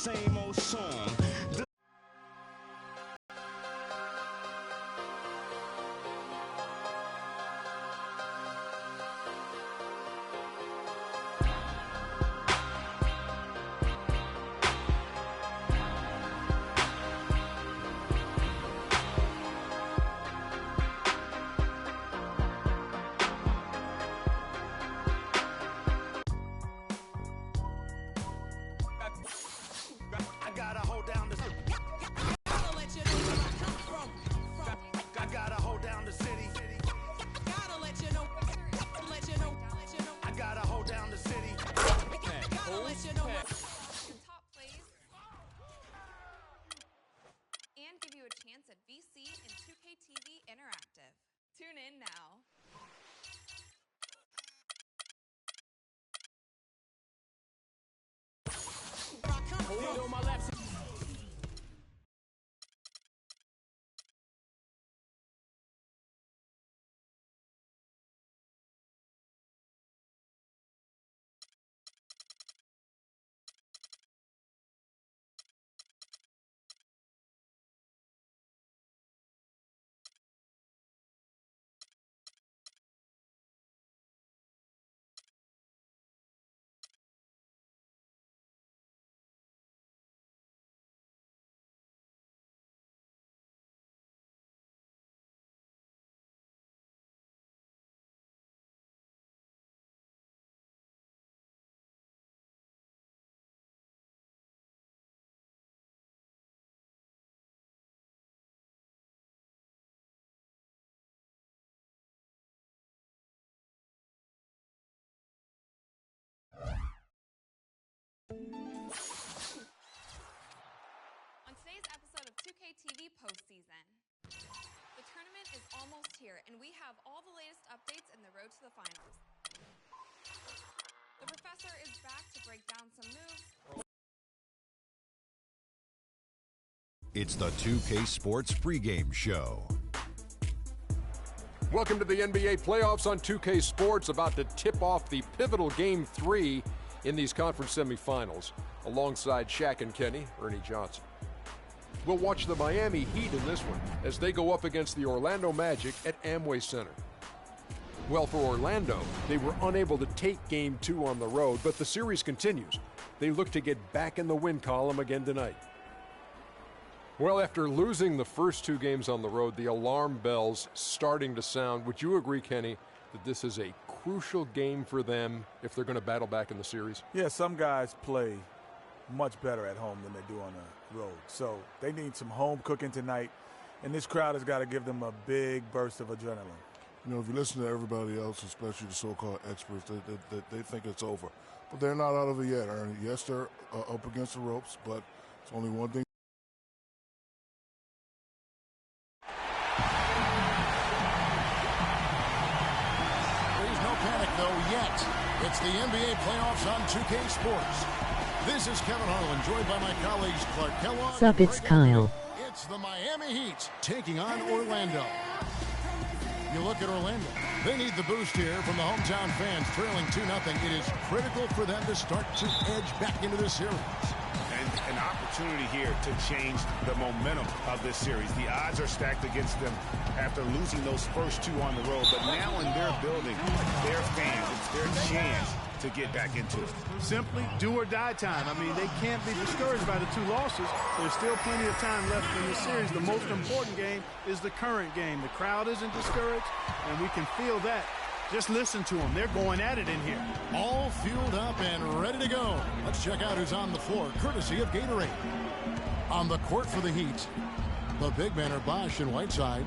same old song. Interactive. Tune in now. On today's episode of 2K TV postseason, the tournament is almost here, and we have all the latest updates in the road to the finals. The professor is back to break down some moves. It's the 2K Sports pregame show. Welcome to the NBA playoffs on 2K Sports, about to tip off the pivotal Game 3 in these conference semifinals. Alongside Shaq and Kenny, Ernie Johnson. We'll watch the Miami Heat in this one as they go up against the Orlando Magic at Amway Center. Well, for Orlando, they were unable to take Game 2 on the road, but the series continues. They look to get back in the win column again tonight. Well, after losing the first 2 games on the road, the alarm bells starting to sound. Would you agree, Kenny, that this is a crucial game for them if they're going to battle back in the series? Yeah, some guys play much better at home than they do on the road. So they need some home cooking tonight, and this crowd has got to give them a big burst of adrenaline. You know, if you listen to everybody else, especially the so-called experts, they think it's over. But they're not out of it yet, Ernie. Yes, they're up against the ropes, but it's only one thing. It's the NBA playoffs on 2K Sports. This is Kevin Harlan, joined by my colleagues Clark Kellogg. Sup, it's Kyle. It's the Miami Heat taking on Orlando. You look at Orlando. They need the boost here from the hometown fans, trailing 2-0. It is critical for them to start to edge back into this series. And an opportunity here to change the momentum of this series. The odds are stacked against them after losing those first 2 on the road. But now in their building, their fans, it's their chance to get back into it. Simply do or die time. I mean, they can't be discouraged by the 2 losses. There's still plenty of time left in this series. The most important game is the current game. The crowd isn't discouraged, and we can feel that. Just listen to them. They're going at it in here. All fueled up and ready to go. Let's check out who's on the floor, courtesy of Gatorade. On the court for the Heat, the big men are Bosch and Whiteside.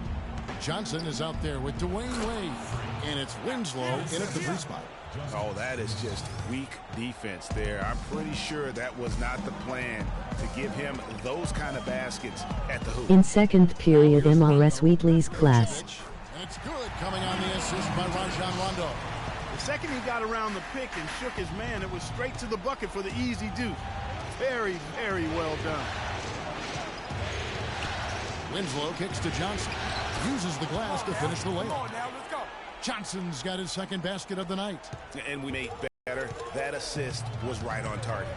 Johnson is out there with Dwayne Wade, and it's Winslow in at the 3 spot. Oh, that is just weak defense there. I'm pretty sure that was not the plan to give him those kind of baskets at the hoop. In second period, MRS Wheatley's class. And it's good, coming on the assist by Rajon Rondo. The second he got around the pick and shook his man, it was straight to the bucket for the easy deuce. Very, very well done. Winslow kicks to Johnson. Uses the glass to finish the layup. Johnson's got his second basket of the night. And we made better. That assist was right on target.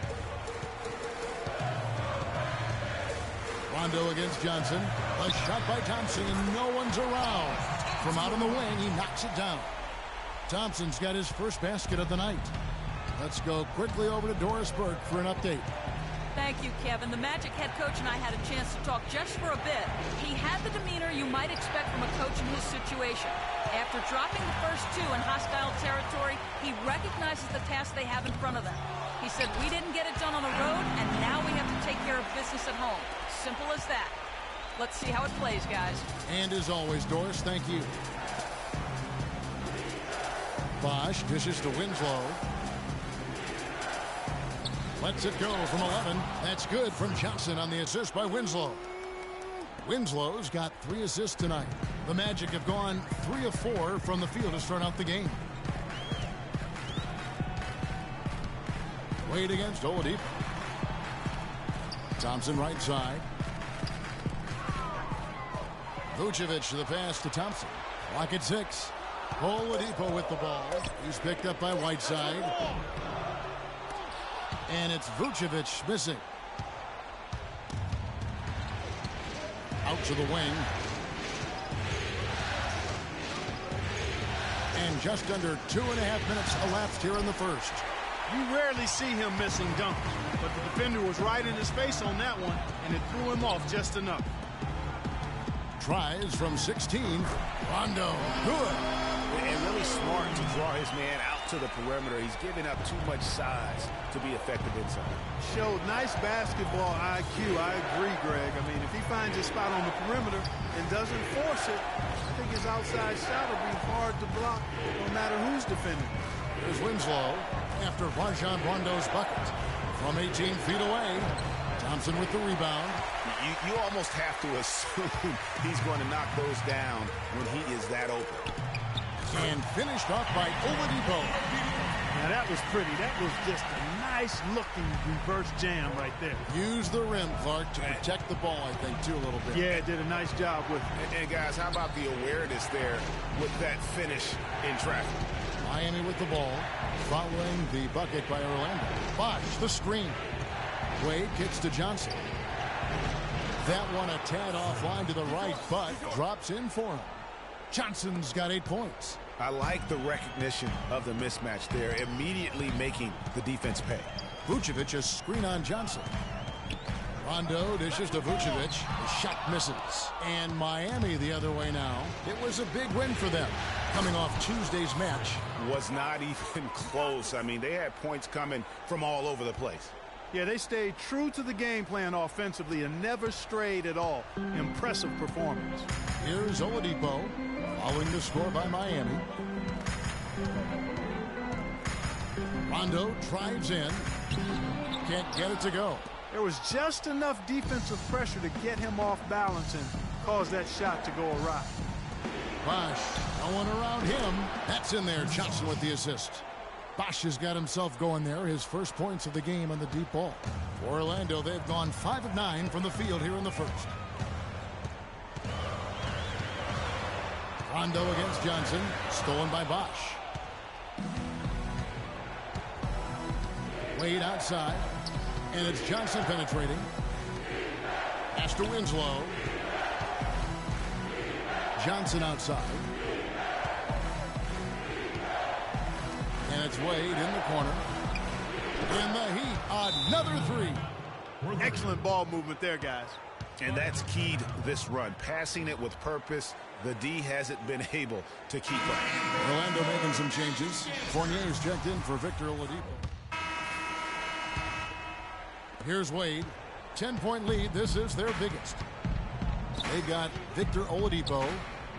Rondo against Johnson. A shot by Thompson, and no one's around. From out on the wing, he knocks it down. Thompson's got his first basket of the night. Let's go quickly over to Doris Burke for an update. Thank you, Kevin. The Magic head coach and I had a chance to talk just for a bit. He had the demeanor you might expect from a coach in his situation. After dropping the first two in hostile territory, he recognizes the task they have in front of them. He said, we didn't get it done on the road, and now we have to take care of business at home. Simple as that. Let's see how it plays, guys. And as always, Doris, thank you. Bosch dishes to Winslow. Lets it go from 11. That's good from Johnson on the assist by Winslow. Winslow's got 3 assists tonight. The Magic have gone 3 of 4 from the field to start out the game. Wade against Oladipo. Thompson right side. Vucevic the pass to Thompson. Clock at 6. Oladipo with the ball. He's picked up by Whiteside. And it's Vucevic missing. Out to the wing. And just under 2.5 minutes elapsed here in the first. You rarely see him missing dunks, but the defender was right in his face on that one, and it threw him off just enough. Tries from 16. Rondo, good. And really smart to draw his man out to the perimeter. He's giving up too much size to be effective inside. Showed nice basketball IQ. I agree, Greg. I mean, if he finds his spot on the perimeter and doesn't force it, I think his outside shot will be hard to block no matter who's defending. Here's Winslow after Rajon Rondo's bucket. From 18 feet away, Thompson with the rebound. You almost have to assume he's going to knock those down when he is that open. And finished off by Oladipo. Now that was pretty. That was just a nice-looking reverse jam right there. Use the rim, Clark, to protect the ball, I think, too, a little bit. Yeah, did a nice job with it. And guys, how about the awareness there with that finish in traffic? Miami with the ball, following the bucket by Orlando. Bosch, the screen. Wade kicks to Johnson. That one a tad offline to the right, but drops in for him. Johnson's got 8 points. I like the recognition of the mismatch there, immediately making the defense pay. Vucevic a screen on Johnson. Rondo dishes to Vucevic. The shot misses. And Miami the other way now. It was a big win for them, coming off Tuesday's match. Was not even close. I mean, they had points coming from all over the place. Yeah, they stayed true to the game plan offensively and never strayed at all. Impressive performance. Here's Oladipo, following the score by Miami. Rondo drives in. Can't get it to go. There was just enough defensive pressure to get him off balance and cause that shot to go awry. Bosch, no one around him. That's in there. Johnson with the assist. Bosch has got himself going there. His first points of the game on the deep ball. For Orlando, they've gone 5 of 9 from the field here in the first. Rondo against Johnson. Stolen by Bosch. Wade outside. And it's Johnson penetrating. Pass to Winslow. Johnson outside. And it's Wade in the corner. In the Heat, another three. Excellent ball movement there, guys. And that's keyed this run. Passing it with purpose. The D hasn't been able to keep up. Orlando making some changes. Fournier's checked in for Victor Oladipo. Here's Wade. 10-point lead. This is their biggest. They got Victor Oladipo.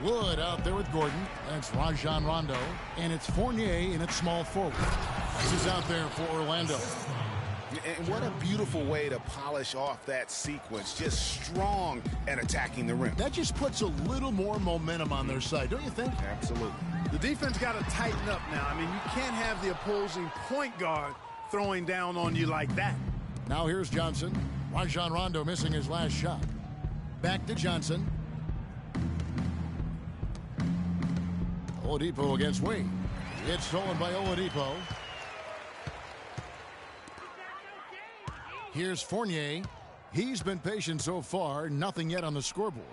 Wood out there with Gordon. That's Rajon Rondo. And it's Fournier in its small forward. This is out there for Orlando. And what a beautiful way to polish off that sequence. Just strong and attacking the rim. That just puts a little more momentum on their side, don't you think? Absolutely. The defense got to tighten up now. I mean, you can't have the opposing point guard throwing down on you like that. Now here's Johnson. Rajon Rondo missing his last shot. Back to Johnson. Oladipo against Wade. It's stolen by Oladipo. Here's Fournier. He's been patient so far. Nothing yet on the scoreboard.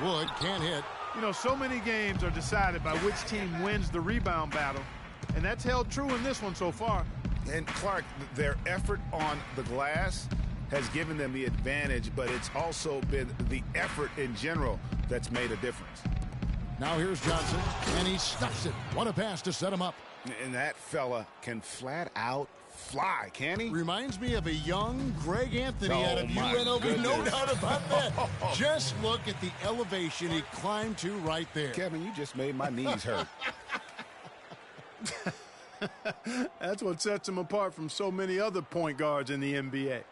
Wood can't hit. You know, so many games are decided by which team wins the rebound battle, and that's held true in this one so far. And Clark, their effort on the glass has given them the advantage, but it's also been the effort in general that's made a difference. Now here's Johnson, and he stuffs it. What a pass to set him up. And that fella can flat out fly, can he? Reminds me of a young Greg Anthony out of UNLV. Goodness. No doubt about that. Just look at the elevation he climbed to right there. Kevin, you just made my knees hurt. That's what sets him apart from so many other point guards in the NBA.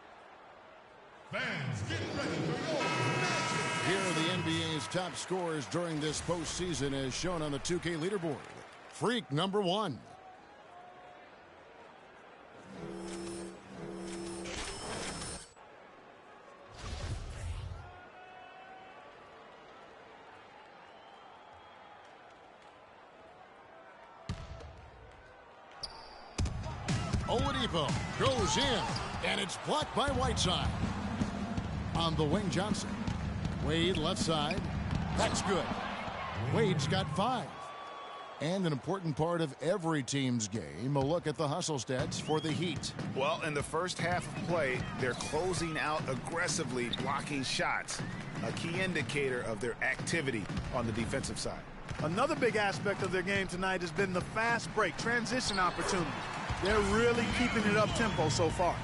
Fans, get ready for your magic. Here are the NBA's top scorers during this postseason as shown on the 2K leaderboard. Freak number 1. Oladipo goes in, and it's blocked by Whiteside. On the wing, Johnson. Wade left side. That's good. Wade's got 5. And an important part of every team's game, a look at the hustle stats for the Heat. Well, in the first half of play, they're closing out aggressively, blocking shots, a key indicator of their activity on the defensive side. Another big aspect of their game tonight has been the fast break, transition opportunity. They're really keeping it up-tempo so far.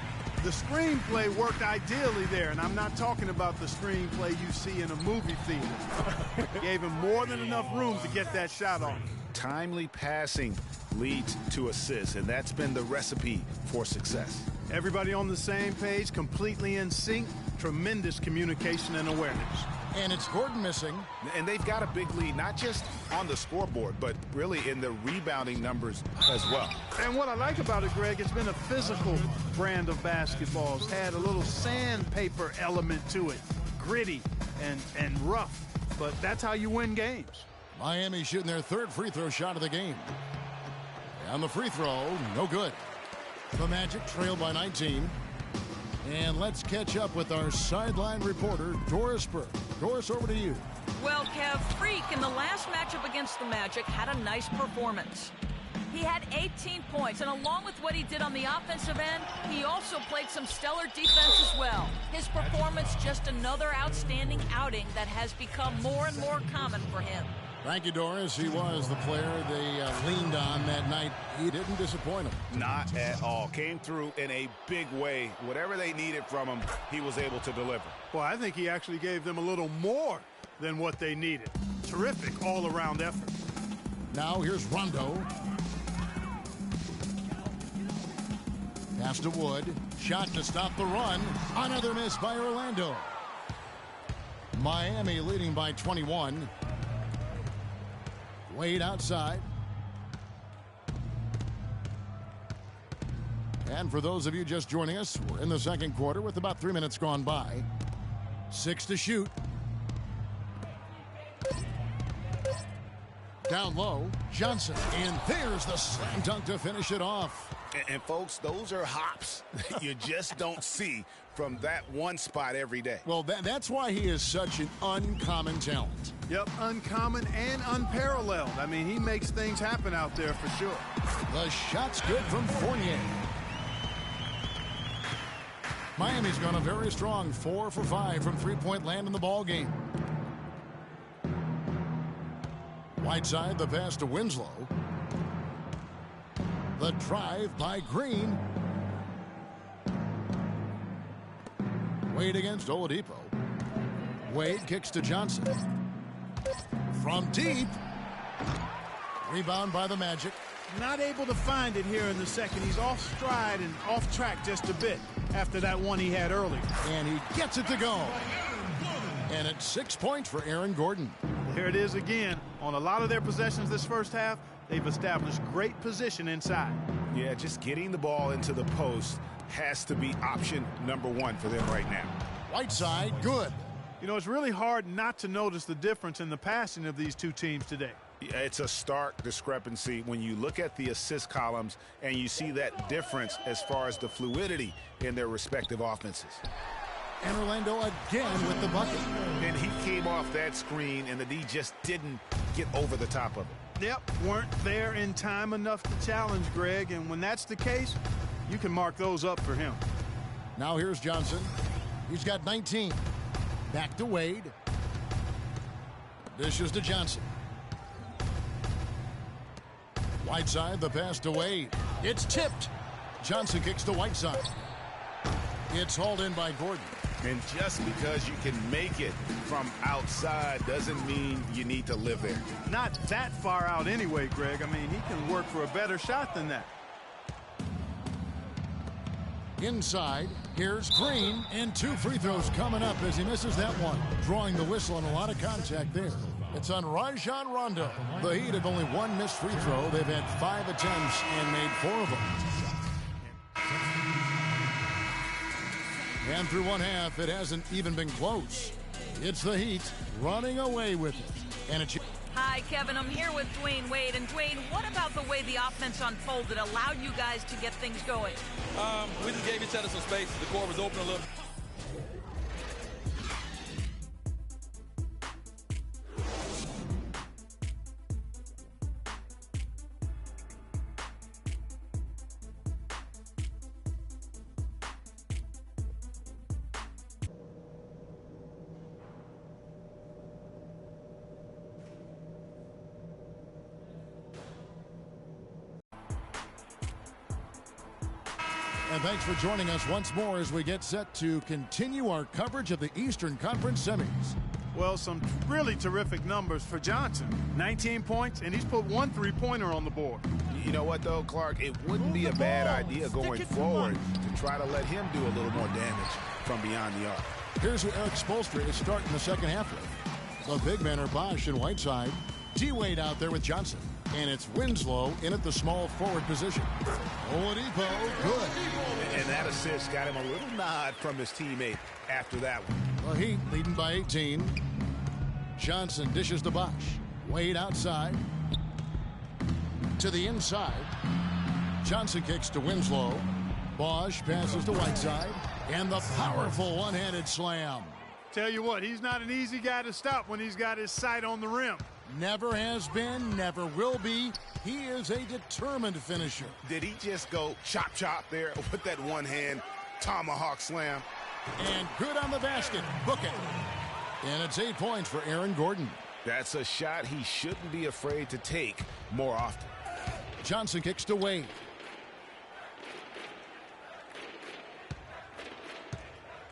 The screenplay worked ideally there, and I'm not talking about the screenplay you see in a movie theater. Gave him more than enough room to get that shot off. Timely passing leads to assists, and that's been the recipe for success. Everybody on the same page, completely in sync, tremendous communication and awareness. And it's Gordon missing. And they've got a big lead, not just on the scoreboard, but really in the rebounding numbers as well. And what I like about it, Greg, it's been a physical brand of basketball. It's had a little sandpaper element to it, gritty and rough. But that's how you win games. Miami shooting their 3rd free throw shot of the game. And the free throw, no good. The Magic trail by 19. And let's catch up with our sideline reporter, Doris Burke. Doris, over to you. Well, Kev, Freak in the last matchup against the Magic had a nice performance. He had 18 points, and along with what he did on the offensive end, he also played some stellar defense as well. His performance just another outstanding outing that has become more and more common for him. Thank you, Doris. He was the player they leaned on that night. He didn't disappoint them. Not at all. Came through in a big way. Whatever they needed from him, he was able to deliver. Well, I think he actually gave them a little more than what they needed. Terrific all-around effort. Now here's Rondo. Pass to Wood. Shot to stop the run. Another miss by Orlando. Miami leading by 21. Wade outside. And for those of you just joining us, we're in the second quarter with about 3 minutes gone by. 6 to shoot. Down low, Johnson. And there's the slam dunk to finish it off. And folks, those are hops you just don't see from that one spot every day. Well, that's why he is such an uncommon talent. Yep, uncommon and unparalleled. I mean, he makes things happen out there for sure. The shot's good from Fournier. Miami's gone a very strong 4 for 5 from three-point land in the ball game. Whiteside, the pass to Winslow. The drive by Green. Wade against Oladipo. Wade kicks to Johnson. From deep. Rebound by the Magic. Not able to find it here in the second. He's off stride and off track just a bit after that one he had earlier. And he gets it to go. And it's 6 points for Aaron Gordon. Here it is again. On a lot of their possessions this first half, they've established great position inside. Yeah, just getting the ball into the post has to be option number 1 for them right now. Whiteside, good. You know, it's really hard not to notice the difference in the passing of these two teams today. It's a stark discrepancy when you look at the assist columns and you see that difference as far as the fluidity in their respective offenses. And Orlando again with the bucket. And he came off that screen, and the D just didn't get over the top of it. Yep, weren't there in time enough to challenge Greg, and when that's the case, you can mark those up for him. Now here's Johnson. He's got 19. Back to Wade. Dishes to Johnson. Whiteside, the pass to Wade. It's tipped. Johnson kicks to Whiteside. It's hauled in by Gordon. And just because you can make it from outside doesn't mean you need to live there. Not that far out anyway, Greg. I mean, he can work for a better shot than that. Inside, here's Green, and 2 free throws coming up as he misses that one. Drawing the whistle and a lot of contact there. It's on Rajon Rondo. The Heat have only 1 missed free throw. They've had 5 attempts and made 4 of them. And through one half, it hasn't even been close. It's the Heat running away with it. And it's... Hi, Kevin. I'm here with Dwayne Wade. And Dwayne, what about the way the offense unfolded allowed you guys to get things going? We just gave each other some space. The court was open a little. And thanks for joining us once more as we get set to continue our coverage of the Eastern Conference semis. Well, some really terrific numbers for Johnson. 19 points, and he's put 1 3-pointer on the board. You know what, though, Clark? It wouldn't be a bad idea going forward to try to let him do a little more damage from beyond the arc. Here's who Eric Spoelstra is starting the second half with. The big men are Bosch and Whiteside. D-Wade out there with Johnson. And it's Winslow in at the small forward position. Oladipo, good. And that assist got him a little nod from his teammate after that one. The Heat leading by 18. Johnson dishes to Bosch. Wade outside. To the inside. Johnson kicks to Winslow. Bosch passes to Whiteside. And the powerful one-handed slam. Tell you what, he's not an easy guy to stop when he's got his sight on the rim. Never has been, never will be. He is a determined finisher. Did he just go chop there with that one-hand tomahawk slam? And good on the basket. Book it. And it's 8 points for Aaron Gordon. That's a shot he shouldn't be afraid to take more often. Johnson kicks to Wade.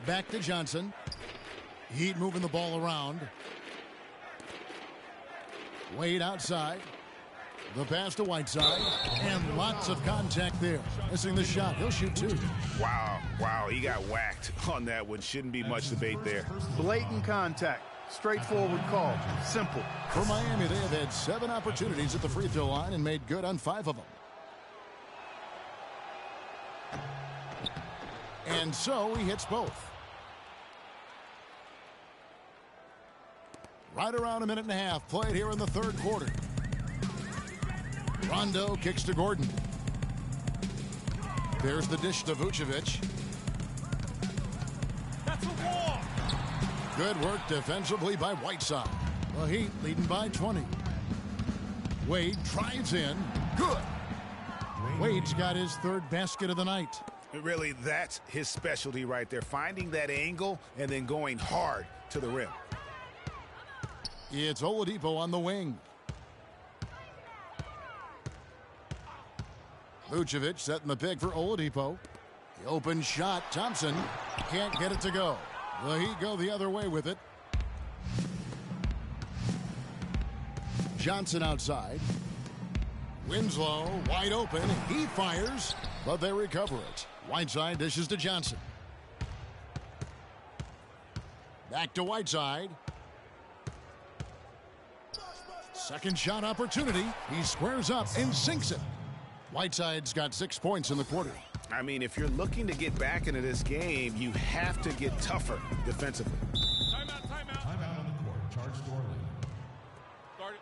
Back to Johnson. Heat moving the ball around. Wade outside. The pass to Whiteside. And lots of contact there. Missing the shot. He'll shoot 2. Wow. He got whacked on that one. Shouldn't be much debate there. Blatant contact. Straightforward call. Simple. For Miami, they have had 7 opportunities at the free throw line and made good on 5 of them. And so he hits both. Right around a minute and a half played here in the third quarter. Rondo kicks to Gordon. There's the dish to Vucevic. That's a walk. Good work defensively by Whiteside. The Heat leading by 20. Wade drives in. Good. Wade's got his 3rd basket of the night. Really, that's his specialty right there. Finding that angle and then going hard to the rim. It's Oladipo on the wing. Vucevic setting the pick for Oladipo. The open shot. Thompson can't get it to go. The Heat go the other way with it. Johnson outside. Winslow wide open. He fires, but they recover it. Whiteside dishes to Johnson. Back to Whiteside. Second shot opportunity. He squares up and sinks it. Whiteside's got 6 points in the quarter. I mean, if you're looking to get back into this game, you have to get tougher defensively. Timeout. Timeout on the court. Charge score lead. Start it.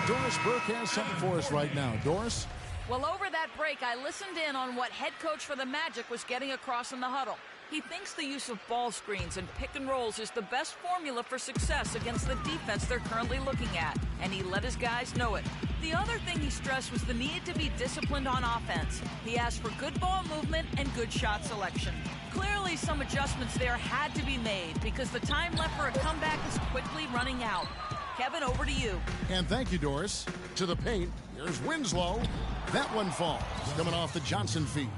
Doris Burke has something for us right now. Doris? Well, over that break, I listened in on what head coach for the Magic was getting across in the huddle. He thinks the use of ball screens and pick and rolls is the best formula for success against the defense they're currently looking at, and he let his guys know it. The other thing he stressed was the need to be disciplined on offense. He asked for good ball movement and good shot selection. Clearly, some adjustments there had to be made because the time left for a comeback is quickly running out. Kevin, over to you. And thank you, Doris. To the paint, here's Winslow. That one falls, coming off the Johnson feed.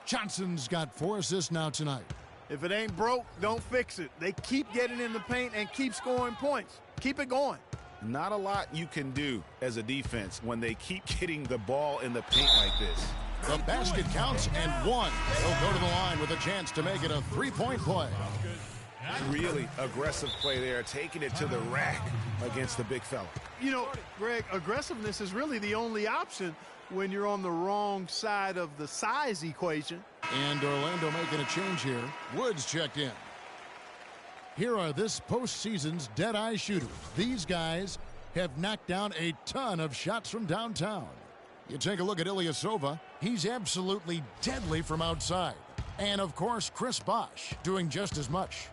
Johnson's got 4 assists now tonight. If it ain't broke, don't fix it. They keep getting in the paint and keep scoring points. Keep it going. Not a lot you can do as a defense when they keep getting the ball in the paint like this. The basket counts and one. He'll go to the line with a chance to make it a three-point play. Really aggressive play there, taking it to the rack against the big fella. You know, Greg, aggressiveness is really the only option when you're on the wrong side of the size equation. And Orlando making a change here. Woods checked in. Here are this postseason's dead-eye shooters. These guys have knocked down a ton of shots from downtown. You take a look at Ilyasova. He's absolutely deadly from outside. And, of course, Chris Bosh doing just as much.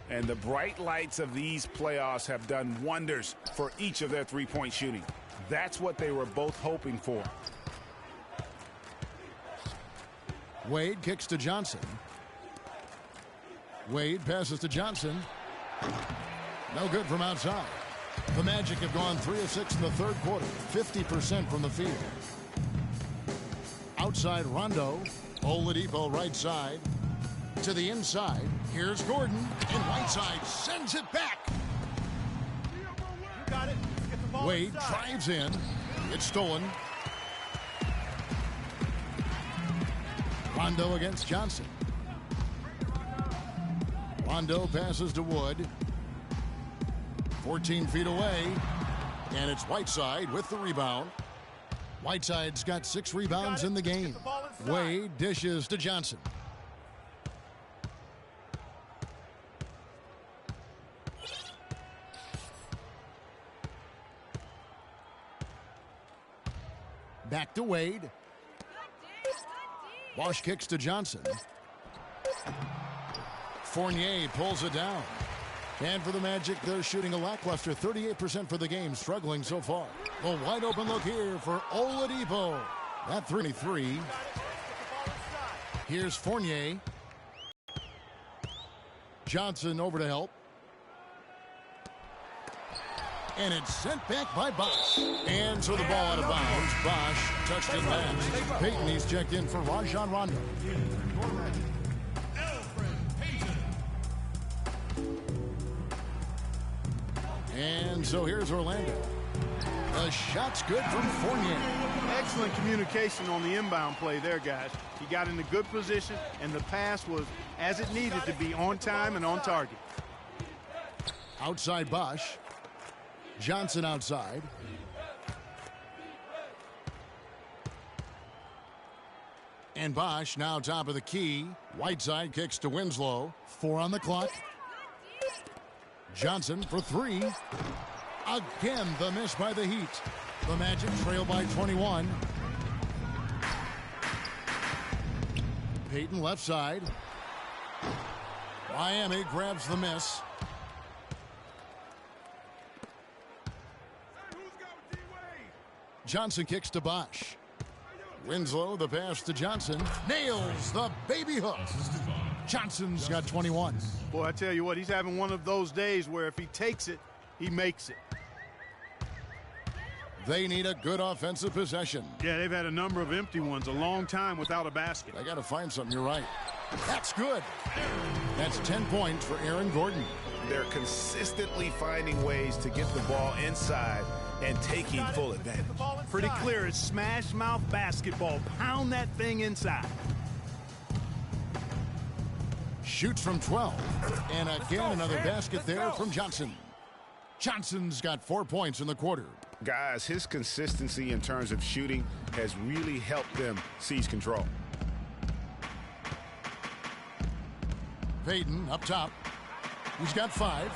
And the bright lights of these playoffs have done wonders for each of their three-point shooting. That's what they were both hoping for. Wade kicks to Johnson. Wade passes to Johnson. No good from outside. The Magic have gone 3 of 6 in the third quarter, 50% from the field. Outside Rondo. Oladipo right side. To the inside. Here's Gordon. And Whiteside sends it back. You got it. Get the ball Wade inside. drives in. It's stolen. Rondo against Johnson. Rondo passes to Wood. 14 feet away. And it's Whiteside with the rebound. Whiteside's got 6 rebounds in the game. Wade dishes to Johnson. Back to Wade. Bosh kicks to Johnson. Fournier pulls it down. And for the Magic, they're shooting a lackluster 38% for the game, struggling so far. A wide open look here for Oladipo. That 3. Here's Fournier. Johnson over to help. And it's sent back by Bosh. And so the ball out of bounds. Bosh touched it last. Payton, he's checked in for Rajon Rondo. And so here's Orlando. The shot's good from Fournier. Excellent communication on the inbound play there, guys. He got in a good position, and the pass was as it needed to be, on time and on target. Outside Bosh. Johnson outside. And Bosh now top of the key. Whiteside kicks to Winslow. 4 on the clock. Johnson for 3. Again, the miss by the Heat. The Magic trail by 21. Payton left side. Miami grabs the miss. Johnson kicks to Bosh. Winslow, the pass to Johnson. Nails the baby hook. Johnson's got 21. Boy, I tell you what, he's having one of those days where if he takes it, he makes it. They need a good offensive possession. Yeah, they've had a number of empty ones, a long time without a basket. They got to find something. You're right. That's good. That's 10 points for Aaron Gordon. They're consistently finding ways to get the ball inside and taking full advantage. Pretty clear. It's smash mouth basketball. Pound that thing inside. Shoots from 12. And again, another basket there from Johnson. Johnson's got 4 points in the quarter. Guys, his consistency in terms of shooting has really helped them seize control. Payton up top. He's got 5.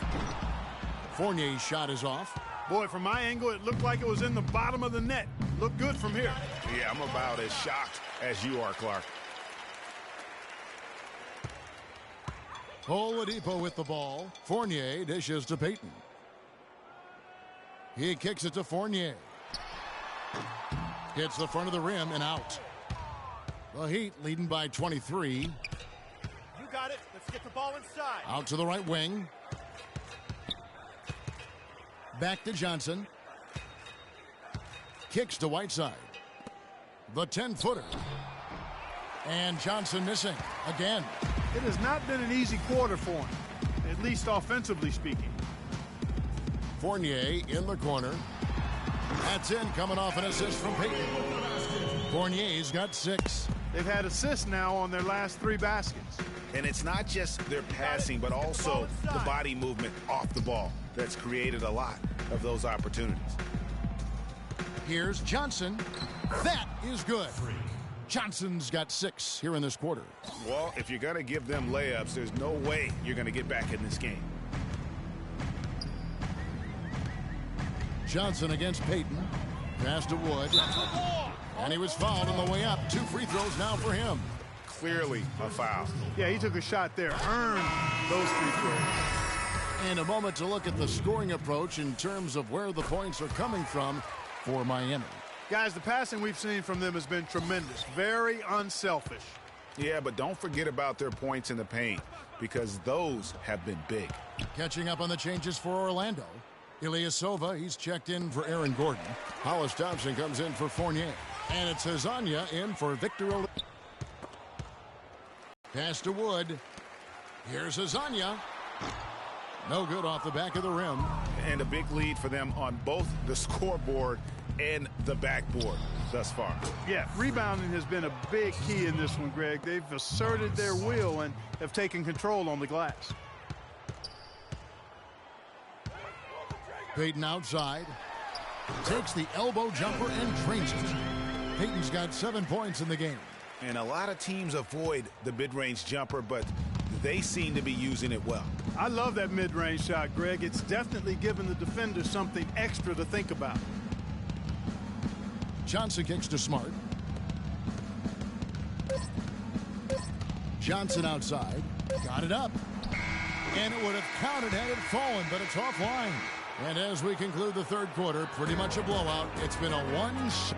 Fournier's shot is off. Boy, from my angle, it looked like it was in the bottom of the net. Looked good from here. Yeah, I'm about as shocked as you are, Clark. Oladipo with the ball. Fournier dishes to Payton. He kicks it to Fournier. Hits the front of the rim and out. The Heat leading by 23. You got it. Let's get the ball inside. Out to the right wing. Back to Johnson. Kicks to Whiteside. The 10-footer. And Johnson missing again. It has not been an easy quarter for him, at least offensively speaking. Fournier in the corner. That's in, coming off an assist from Payton. Fournier's got 6. They've had assists now on their last 3 baskets. And it's not just their passing, but also the body movement off the ball that's created a lot of those opportunities. Here's Johnson. That is good. Johnson's got 6 here in this quarter. Well, if you're going to give them layups, there's no way you're going to get back in this game. Johnson against Payton. Pass to Wood. And he was fouled on the way up. 2 free throws now for him. Clearly a foul. Yeah, he took a shot there. Earned those free throws. And a moment to look at the scoring approach in terms of where the points are coming from for Miami. Guys, the passing we've seen from them has been tremendous. Very unselfish. Yeah, but don't forget about their points in the paint, because those have been big. Catching up on the changes for Orlando. Ilyasova, he's checked in for Aaron Gordon. Hollis Thompson comes in for Fournier. And it's Hezonja in for Victor Oladipo. Pass to Wood. Here's Hezonja. No good off the back of the rim. And a big lead for them on both the scoreboard and the backboard thus far. Yeah, rebounding has been a big key in this one, Greg. They've asserted their will and have taken control on the glass. Payton outside. Takes the elbow jumper and drains it. Payton's got 7 points in the game. And a lot of teams avoid the mid-range jumper, but they seem to be using it well. I love that mid-range shot, Greg. It's definitely given the defender something extra to think about. Johnson kicks to Smart. Johnson outside. Got it up. And it would have counted had it fallen, but it's offline. And as we conclude the third quarter, pretty much a blowout. It's been a one-shot.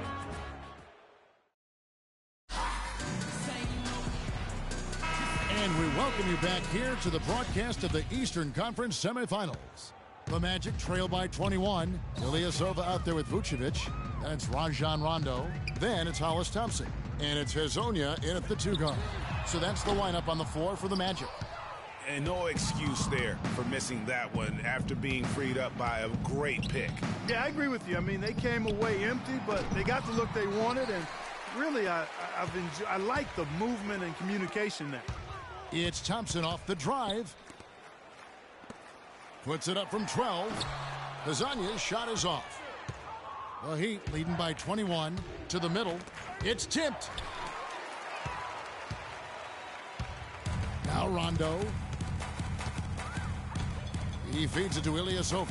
And we welcome you back here to the broadcast of the Eastern Conference semifinals. The Magic trail by 21. Ilyasova out there with Vucevic. Then it's Rajon Rondo. Then it's Hollis Thompson. And it's Hezonja in at the 2 guard. So that's the lineup on the floor for the Magic. And no excuse there for missing that one after being freed up by a great pick. Yeah, I agree with you. I mean, they came away empty, but they got the look they wanted. And really, I like the movement and communication there. It's Thompson off the drive. Puts it up from 12. Hezonja's shot is off. The Heat leading by 21 to the middle. It's tipped. Now Rondo. He feeds it to Ilyasova.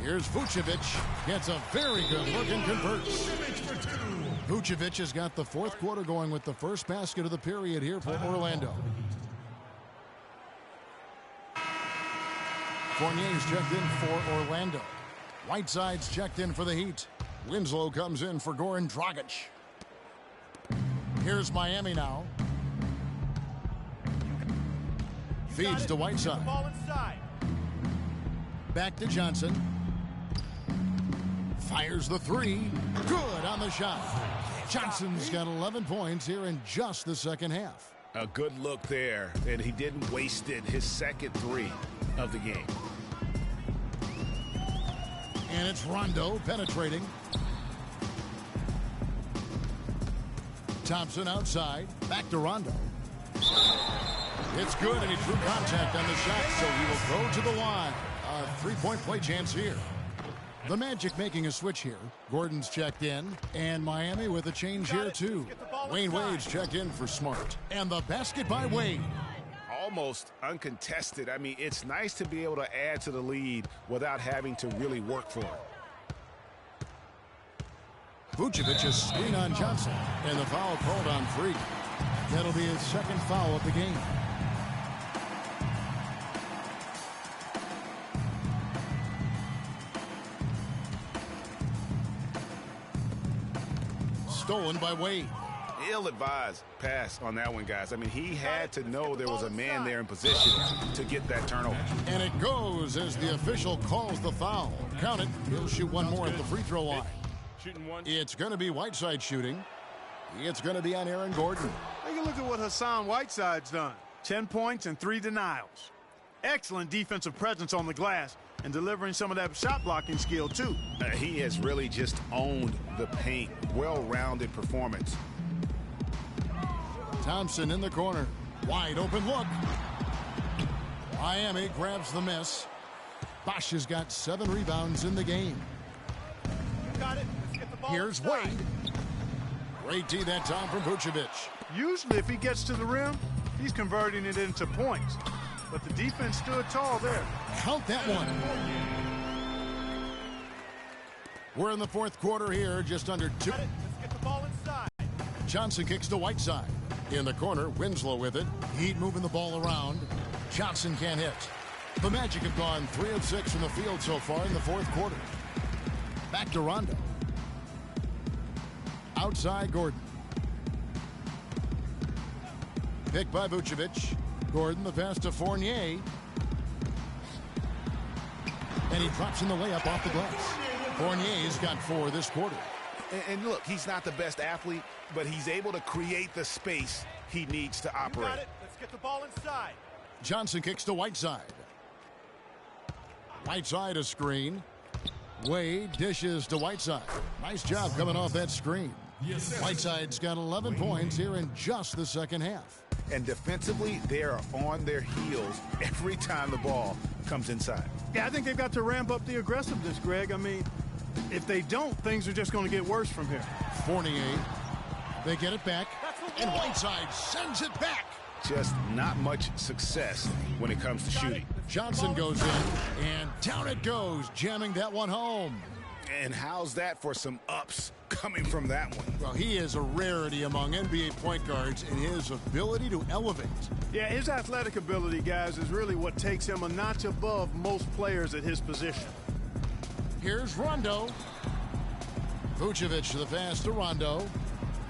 Here's Vucevic. Gets a very good look and converts. Vucevic has got the fourth quarter going with the first basket of the period here for Orlando. Fournier's checked in for Orlando. Whiteside's checked in for the Heat. Winslow comes in for Goran Dragic. Here's Miami now. Feeds to Whiteside. Back to Johnson. Fires the 3. Good on the shot. Johnson's got 11 points here in just the second half. A good look there, and he didn't waste it. His second 3 of the game. And it's Rondo penetrating. Thompson outside. Back to Rondo. It's good, and he drew contact on the shot, so he will go to the line. A 3-point play chance here. The Magic making a switch here. Gordon's checked in, and Miami with a change here too. Wayne Wade's checked in for Smart. And the basket by Wade. almost uncontested. I mean, it's nice to be able to add to the lead without having to really work for it. Vucevic is screen on Johnson, and the foul called on Freak. That'll be his second foul of the game. Stolen by Wade. Ill-advised pass on that one, guys. I mean, he had to know there was a man there in position to get that turnover. And it goes as the official calls the foul. Count it. He'll shoot one more at the free throw line. Shooting one. It's going to be Whiteside shooting. It's going to be on Aaron Gordon. Take a look at what Hassan Whiteside's done. 10 points and 3 denials. Excellent defensive presence on the glass and delivering some of that shot blocking skill, too. He has really just owned the paint. Well-rounded performance. Thompson in the corner. Wide open look. Miami grabs the miss. Bosch has got 7 rebounds in the game. Got it. Let's get the ball Here's inside. Wade. Great D that time from Vucevic. Usually, if he gets to the rim, he's converting it into points. But the defense stood tall there. Count that one. We're in the fourth quarter here, just under 2. Got it. Let's get the ball inside. Johnson kicks to Whiteside. In the corner, Winslow with it. Heat moving the ball around. Johnson can't hit. The Magic have gone 3 of 6 from the field so far in the fourth quarter. Back to Rondo. Outside Gordon. Picked by Vucevic. Gordon the pass to Fournier. And he drops in the layup off the glass. Fournier's got 4 this quarter. And look, he's not the best athlete, but he's able to create the space he needs to operate. Got it. Let's get the ball inside. Johnson kicks to Whiteside. Whiteside a screen. Wade dishes to Whiteside. Nice job coming off that screen. Whiteside's got 11 points here in just the second half. And defensively, they are on their heels every time the ball comes inside. Yeah, I think they've got to ramp up the aggressiveness, Greg. I mean, if they don't, things are just going to get worse from here. Fournier. They get it back. And Whiteside sends it back. Just not much success when it comes to shooting. Johnson goes in, and down it goes, jamming that one home. And how's that for some ups coming from that one? Well, he is a rarity among NBA point guards in his ability to elevate. Yeah, his athletic ability, guys, is really what takes him a notch above most players at his position. Here's Rondo. Vucevic the pass to Rondo.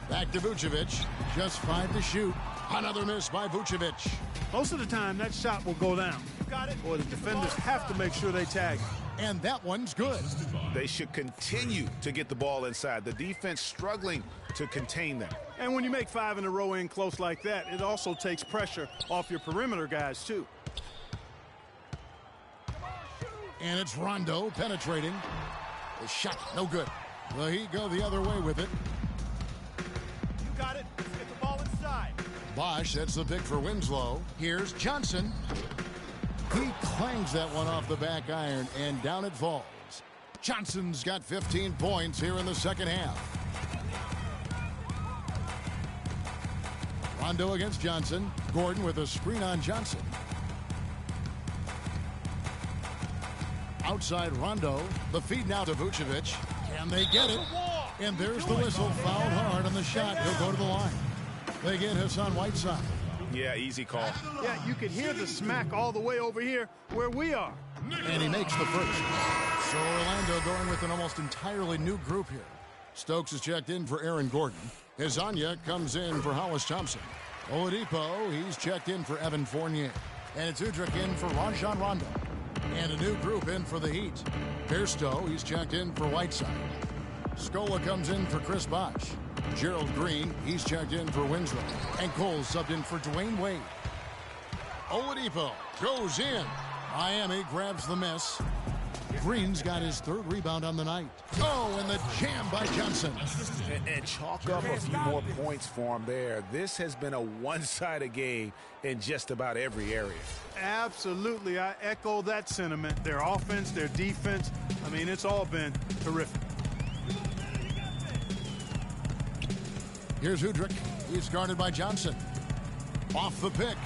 Back to Vucevic. Just 5 to shoot. Another miss by Vucevic. Most of the time, that shot will go down. Got it. Or the defenders have to make sure they tag him. And that one's good. They should continue to get the ball inside. The defense struggling to contain them. And when you make 5 in a row in close like that, it also takes pressure off your perimeter guys, too. And it's Rondo penetrating. The shot, no good. The Heat go the other way with it. You got it. Let's get the ball inside. Bosch, that's the pick for Winslow. Here's Johnson. He clangs that one off the back iron, and down it falls. Johnson's got 15 points here in the second half. Rondo against Johnson. Gordon with a screen on Johnson. Outside Rondo. The feed now to Vucevic. Can they get it? And there's the whistle. Fouled hard on the shot. He'll go to the line. They get Hassan Whiteside. Yeah, easy call. Yeah, you could hear the smack all the way over here where we are. And he makes the first. So Orlando going with an almost entirely new group here. Stokes is checked in for Aaron Gordon. Hezonja comes in for Hollis Thompson. Oladipo, he's checked in for Evan Fournier. And it's Udrich in for Rajon Rondo. And a new group in for the Heat. Pierstow, he's checked in for Whiteside. Scola comes in for Chris Bosh. Gerald Green, he's checked in for Winslow. And Cole subbed in for Dwayne Wade. Oladipo goes in. Miami grabs the miss. Green's got his 3rd rebound on the night. Oh, and the jam by Johnson. And chalk up a few more points for him there. This has been a one-sided game in just about every area. Absolutely. I echo that sentiment. Their offense, their defense, I mean, it's all been terrific. Here's Udrich. He's guarded by Johnson. Off the pick.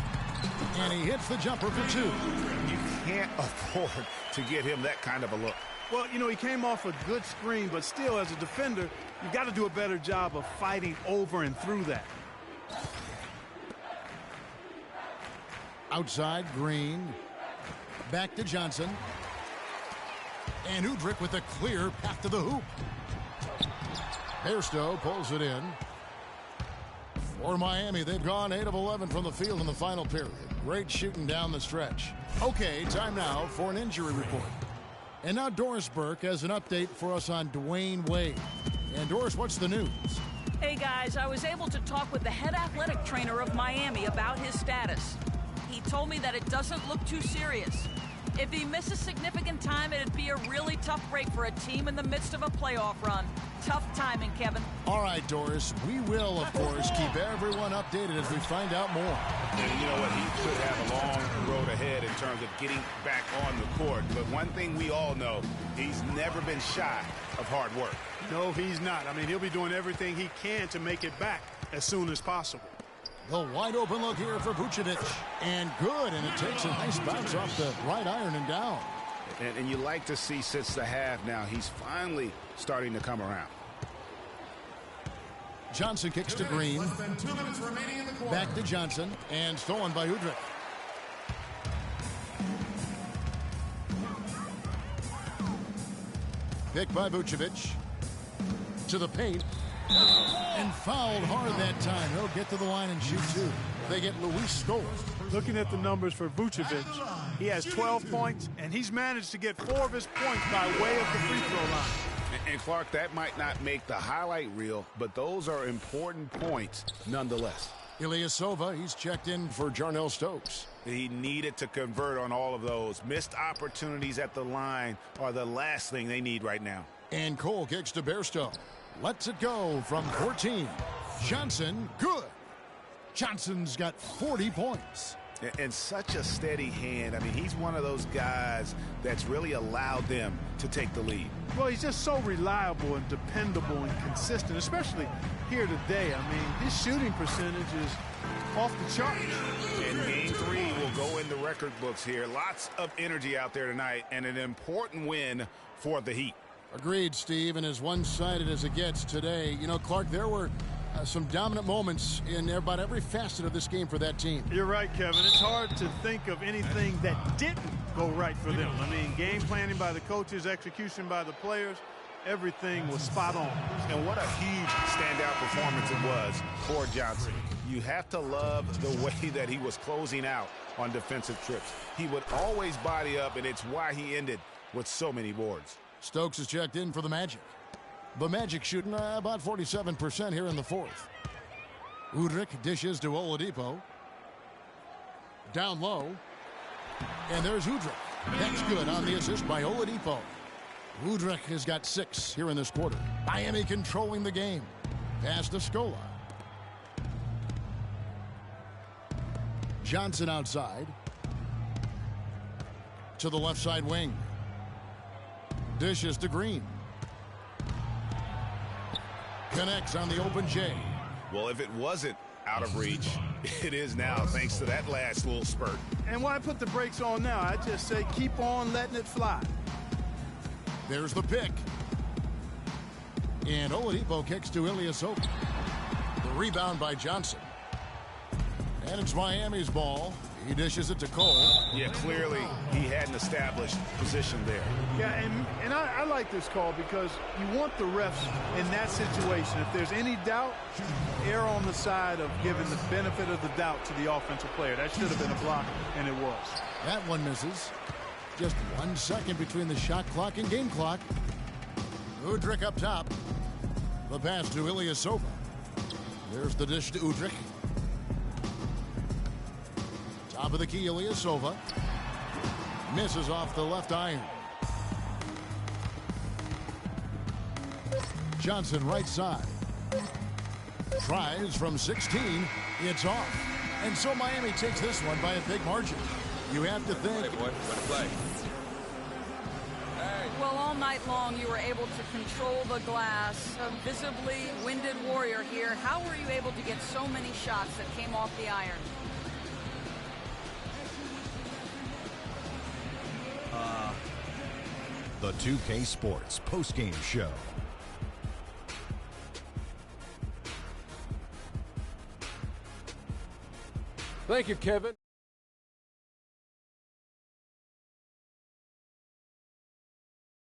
And he hits the jumper for two. You can't afford to get him that kind of a look. Well, you know, he came off a good screen, but still, as a defender, you got to do a better job of fighting over and through that. Outside, Green. Back to Johnson. And Udrich with a clear path to the hoop. Bairstow pulls it in. For Miami, they've gone 8 of 11 from the field in the final period. Great shooting down the stretch. Okay, time now for an injury report. And now Doris Burke has an update for us on Dwayne Wade. And Doris, what's the news? Hey guys, I was able to talk with the head athletic trainer of Miami about his status. He told me that it doesn't look too serious. If he misses significant time, it'd be a really tough break for a team in the midst of a playoff run. Tough timing, Kevin. All right, Doris. We will, of course, keep everyone updated as we find out more. And you know what? He could have a long road ahead in terms of getting back on the court. But one thing we all know, he's never been shy of hard work. No, he's not. I mean, he'll be doing everything he can to make it back as soon as possible. The wide open look here for Vucevic. And good, and it takes a nice bounce off the right iron and down. And you like to see since the half now, he's finally starting to come around. Johnson kicks to Green. Back to Johnson, and stolen by Udrich. Picked by Vucevic. To the paint. And fouled hard that time. He'll get to the line and shoot two. They get Luis Scola. Looking at the numbers for Vucevic, he has 12 points, and he's managed to get 4 of his points by way of the free throw line. And Clark, that might not make the highlight reel, but those are important points nonetheless. Ilyasova, he's checked in for Jarnell Stokes. He needed to convert on all of those. Missed opportunities at the line are the last thing they need right now. And Cole kicks to Bairstow. Lets it go from 14. Johnson, good. Johnson's got 40 points. And such a steady hand. I mean, he's one of those guys that's really allowed them to take the lead. Well, he's just so reliable and dependable and consistent, especially here today. I mean, his shooting percentage is off the charts. And game 3 will go in the record books here. Lots of energy out there tonight, and an important win for the Heat. Agreed, Steve, and as one-sided as it gets today, you know, Clark, there were some dominant moments in about every facet of this game for that team. You're right, Kevin. It's hard to think of anything that didn't go right for them. I mean, game planning by the coaches, execution by the players, everything was spot on. And what a huge standout performance it was for Johnson. You have to love the way that he was closing out on defensive trips. He would always body up, and it's why he ended with so many boards. Stokes is checked in for the Magic. The Magic shooting about 47% here in the fourth. Udrich dishes to Oladipo. Down low. And there's Udrich. That's good on the assist by Oladipo. Udrich has got 6 here in this quarter. Miami controlling the game. Pass to Scola. Johnson outside. To the left side wing. Dishes to Green. Connects on the open J. Well, if it wasn't out of reach, it is now thanks to that last little spurt. And why put the brakes on now? I just say keep on letting it fly. There's the pick. And Oladipo kicks to Ilyasova. The rebound by Johnson. And it's Miami's ball. He dishes it to Cole. Yeah, clearly he had an established position there. Yeah, and I like this call because you want the refs in that situation. If there's any doubt, err on the side of giving the benefit of the doubt to the offensive player. That should have been a block, and it was. That one misses. Just 1 second between the shot clock and game clock. Udrich up top. The pass to Ilyasova. There's the dish to Udrich. Top of the key, Ilyasova. Misses off the left iron. Johnson right side. Tries from 16. It's off. And so Miami takes this one by a big margin. You have to think. Well, all night long you were able to control the glass. A visibly winded warrior here. How were you able to get so many shots that came off the iron? the 2K Sports postgame show. Thank you, Kevin.